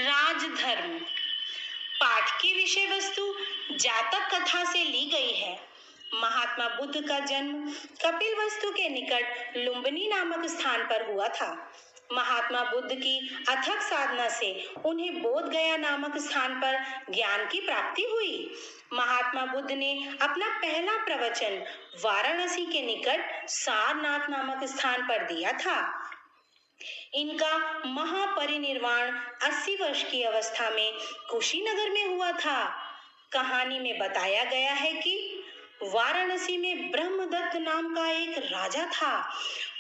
राजधर्म। पाठ की विषय वस्तु जातक कथा से ली गई है। महात्मा बुद्ध का जन्म कपिलवस्तु के निकट लुम्बिनी नामक स्थान पर हुआ था। महात्मा बुद्ध की अथक साधना से उन्हें बोध गया नामक स्थान पर ज्ञान की प्राप्ति हुई। महात्मा बुद्ध ने अपना पहला प्रवचन वाराणसी के निकट सारनाथ नामक स्थान पर दिया था। इनका महापरिनिर्वाण 80 वर्ष की अवस्था में कुशीनगर में हुआ था। कहानी में बताया गया है कि वाराणसी में ब्रह्मदत्त नाम का एक राजा था।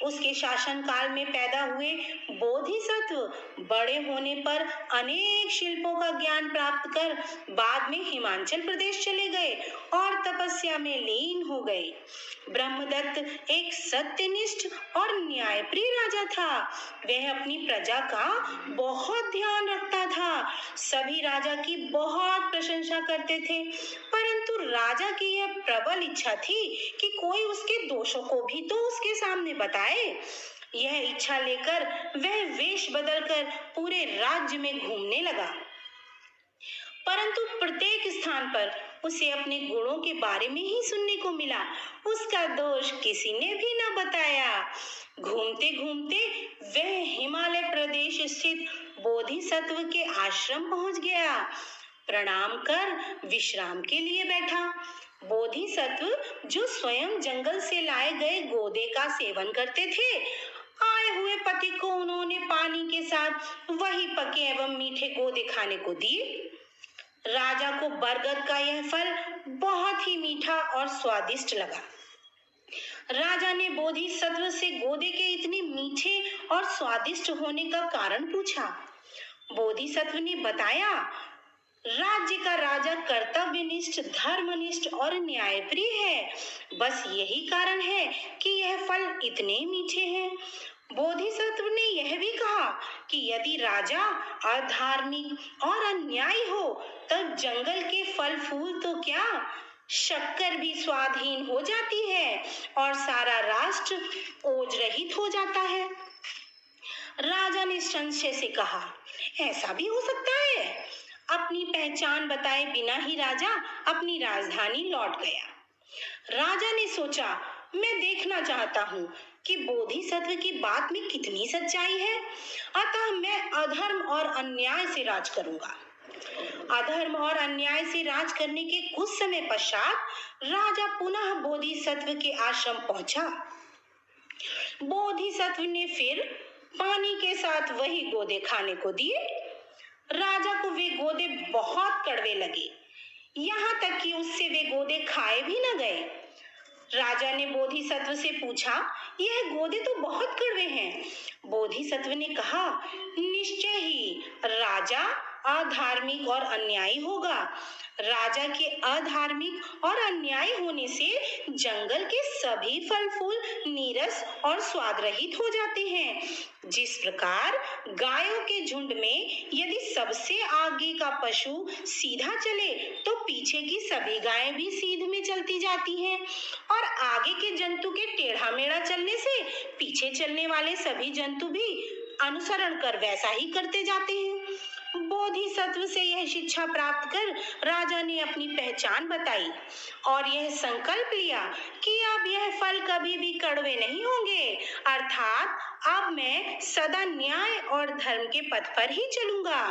उसके शासन काल में पैदा हुए बोधिसत्व बड़े होने पर अनेक शिल्पों का ज्ञान प्राप्त कर बाद में हिमाचल प्रदेश चले गए और तपस्या में लीन हो गए। ब्रह्मदत्त एक सत्यनिष्ठ और न्यायप्रिय राजा था। वह अपनी प्रजा का बहुत ध्यान रखता था। सभी राजा की बहुत प्रशंसा करते थे, परंतु राजा की यह प्रबल इच्छा थी कि कोई उसके दोषों को भी तो उसके सामने बताए। यह इच्छा लेकर वह वेश बदलकर पूरे राज्य में घूमने लगा, परंतु प्रत्येक स्थान पर उसे अपने गुणों के बारे में ही सुनने को मिला। उसका दोष किसी ने भी न बताया। घूमते घूमते वह हिमालय प्रदेश स्थित बोधिसत्व के आश्रम पहुंच गया। प्रणाम कर विश्राम के लिए बैठा। बोधिसत्व जो स्वयं जंगल से लाए गए गोदे का सेवन करते थे, आए हुए पति को उन्होंने पानी के साथ वही पके एवं मीठे गोदे खाने को दिए। राजा को बरगद का यह फल बहुत ही मीठा और स्वादिष्ट लगा। राजा ने बोधिसत्व से गोदे के इतने मीठे और स्वादिष्ट होने का कारण पूछा। बोधिसत्व ने बताया, राज्य का राजा कर्तव्यनिष्ठ, धर्मनिष्ठ और न्यायप्रिय है। बस यही कारण है कि यह फल इतने मीठे हैं। बोधिसत्व ने यह भी कहा कि यदि राजा अधार्मिक और अन्यायी हो तब जंगल के फल फूल तो क्या, शक्कर भी स्वादहीन हो जाती है और सारा राष्ट्र ओज रहित हो जाता है। राजा ने संशय से कहा, ऐसा भी हो सकता है। अपनी पहचान बताए बिना ही राजा अपनी राजधानी लौट गया। राजा ने सोचा, मैं देखना चाहता हूँ कि बोधिसत्व की बात में कितनी सच्चाई है, अतः मैं अधर्म और अन्याय से राज करूंगा। अधर्म और अन्याय से राज करने के कुछ समय पश्चात राजा पुनः बोधिसत्व के आश्रम पहुंचा। बोधिसत्व ने फिर पानी के साथ वही गोदे खाने को दिए। राजा को वे गोदे बहुत कड़वे लगे, यहाँ तक कि उससे वे गोदे खाए भी न गए। राजा ने बोधिसत्व से पूछा, यह गोदे तो बहुत कड़वे हैं। बोधिसत्व ने कहा, निश्चय ही राजा अधार्मिक और अन्यायी होगा। राजा के अधार्मिक और अन्यायी होने से जंगल के सभी फल फूल नीरस और स्वाद रहित हो जाते हैं। जिस प्रकार गायों के झुंड में यदि सबसे आगे का पशु सीधा चले तो पीछे की सभी गायें भी सीध में चलती जाती हैं, और आगे के जंतु के टेढ़ा मेढ़ा चलने से पीछे चलने वाले सभी जंतु भी अनुसरण कर वैसा ही करते जाते हैं। बोधिसत्व से यह शिक्षा प्राप्त कर राजा ने अपनी पहचान बताई और यह संकल्प लिया कि अब यह फल कभी भी कड़वे नहीं होंगे, अर्थात अब मैं सदा न्याय और धर्म के पथ पर ही चलूंगा।